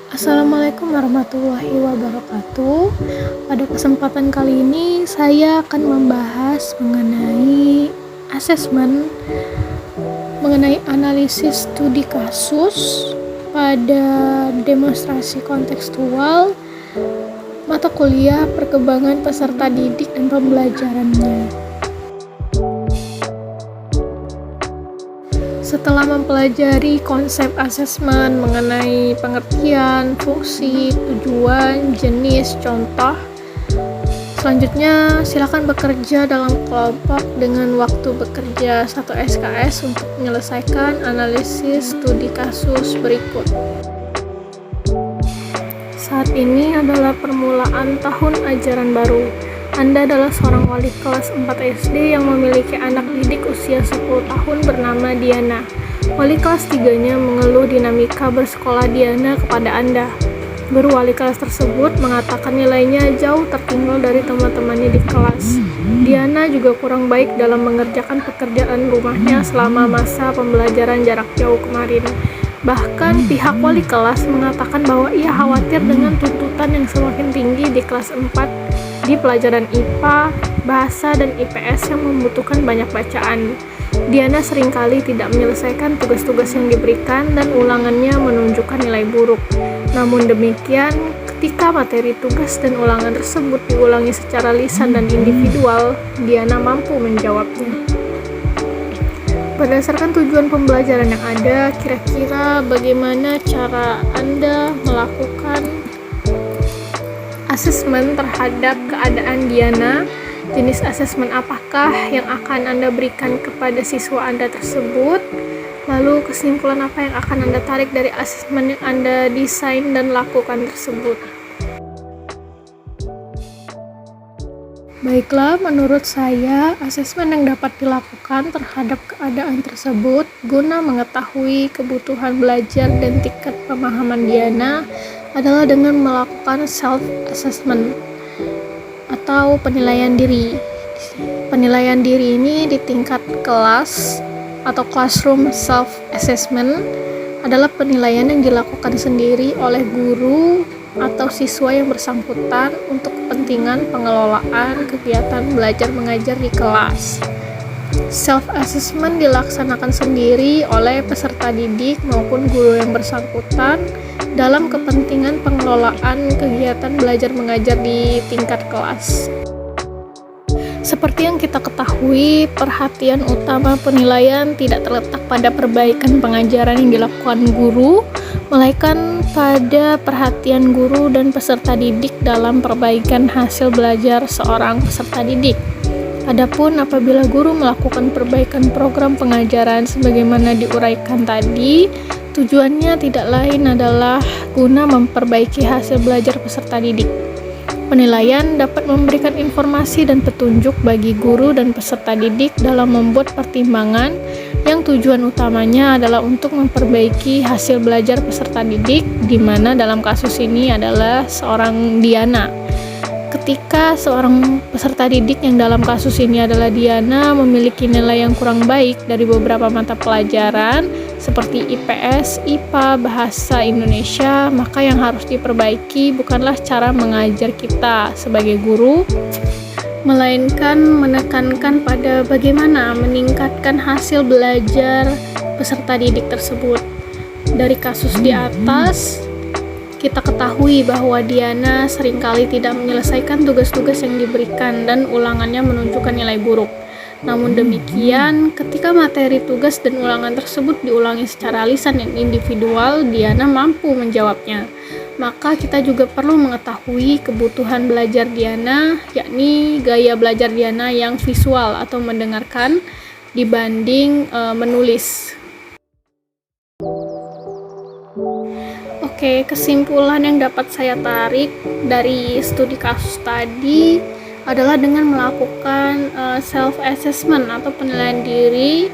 Assalamualaikum warahmatullahi wabarakatuh. Pada kesempatan kali ini saya akan membahas mengenai asesmen, mengenai analisis studi kasus pada demonstrasi kontekstual mata kuliah perkembangan peserta didik dan pembelajarannya. Setelah mempelajari konsep asesmen mengenai pengertian, fungsi, tujuan, jenis, contoh, selanjutnya silakan bekerja dalam kelompok dengan waktu bekerja 1 SKS untuk menyelesaikan analisis studi kasus berikut. Saat ini adalah permulaan tahun ajaran baru. Anda adalah seorang wali kelas 4 SD yang memiliki anak didik usia 10 tahun bernama Diana. Wali kelas 3-nya mengeluh dinamika bersekolah Diana kepada Anda. Guru wali kelas tersebut mengatakan nilainya jauh tertinggal dari teman-temannya di kelas. Diana juga kurang baik dalam mengerjakan pekerjaan rumahnya selama masa pembelajaran jarak jauh kemarin. Bahkan pihak wali kelas mengatakan bahwa ia khawatir dengan tuntutan yang semakin tinggi di kelas 4 di pelajaran IPA, bahasa, dan IPS yang membutuhkan banyak bacaan. Diana seringkali tidak menyelesaikan tugas-tugas yang diberikan dan ulangannya menunjukkan nilai buruk. Namun demikian, ketika materi tugas dan ulangan tersebut diulangi secara lisan dan individual, Diana mampu menjawabnya. Berdasarkan tujuan pembelajaran yang ada, kira-kira bagaimana cara Anda melakukan asesmen terhadap keadaan Diana? Jenis asesmen apakah yang akan Anda berikan kepada siswa Anda tersebut? Lalu kesimpulan apa yang akan Anda tarik dari asesmen yang Anda desain dan lakukan tersebut? Baiklah, menurut saya, asesmen yang dapat dilakukan terhadap keadaan tersebut guna mengetahui kebutuhan belajar dan tingkat pemahaman Diana adalah dengan melakukan self-assessment atau penilaian diri. Penilaian diri ini di tingkat kelas atau classroom self-assessment adalah penilaian yang dilakukan sendiri oleh guru atau siswa yang bersangkutan untuk kepentingan pengelolaan kegiatan belajar mengajar di kelas. Self-assessment dilaksanakan sendiri oleh peserta didik maupun guru yang bersangkutan dalam kepentingan pengelolaan kegiatan belajar mengajar di tingkat kelas. Seperti yang kita ketahui, perhatian utama penilaian tidak terletak pada perbaikan pengajaran yang dilakukan guru, melainkan pada perhatian guru dan peserta didik dalam perbaikan hasil belajar seorang peserta didik. Adapun apabila guru melakukan perbaikan program pengajaran sebagaimana diuraikan tadi, tujuannya tidak lain adalah guna memperbaiki hasil belajar peserta didik. Penilaian dapat memberikan informasi dan petunjuk bagi guru dan peserta didik dalam membuat pertimbangan yang tujuan utamanya adalah untuk memperbaiki hasil belajar peserta didik, di mana dalam kasus ini adalah seorang Diana. Ketika seorang peserta didik yang dalam kasus ini adalah Diana memiliki nilai yang kurang baik dari beberapa mata pelajaran seperti IPS, IPA, Bahasa Indonesia, maka yang harus diperbaiki bukanlah cara mengajar kita sebagai guru, melainkan menekankan pada bagaimana meningkatkan hasil belajar peserta didik tersebut. Dari kasus di atas, kita ketahui bahwa Diana seringkali tidak menyelesaikan tugas-tugas yang diberikan dan ulangannya menunjukkan nilai buruk. Namun demikian, ketika materi tugas dan ulangan tersebut diulangi secara lisan dan individual, Diana mampu menjawabnya. Maka kita juga perlu mengetahui kebutuhan belajar Diana, yakni gaya belajar Diana yang visual atau mendengarkan dibanding menulis. Oke, kesimpulan yang dapat saya tarik dari studi kasus tadi adalah dengan melakukan self-assessment atau penilaian diri,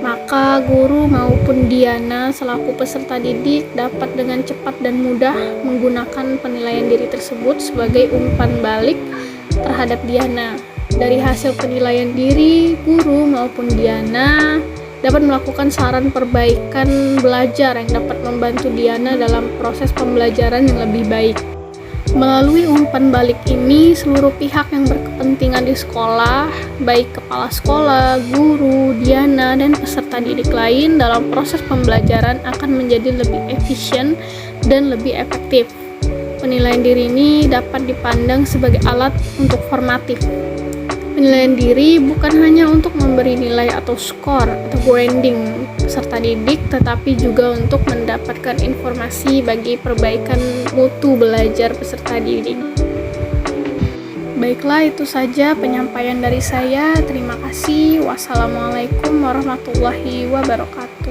maka guru maupun Diana selaku peserta didik dapat dengan cepat dan mudah menggunakan penilaian diri tersebut sebagai umpan balik terhadap Diana. Dari hasil penilaian diri, guru maupun Diana dapat melakukan saran perbaikan belajar yang dapat membantu Diana dalam proses pembelajaran yang lebih baik. Melalui umpan balik ini, seluruh pihak yang berkepentingan di sekolah, baik kepala sekolah, guru, Diana, dan peserta didik lain dalam proses pembelajaran akan menjadi lebih efisien dan lebih efektif. Penilaian diri ini dapat dipandang sebagai alat untuk formatif. Penilaian diri bukan hanya untuk memberi nilai atau skor atau grading peserta didik, tetapi juga untuk mendapatkan informasi bagi perbaikan mutu belajar peserta didik. Baiklah, itu saja penyampaian dari saya. Terima kasih. Wassalamualaikum warahmatullahi wabarakatuh.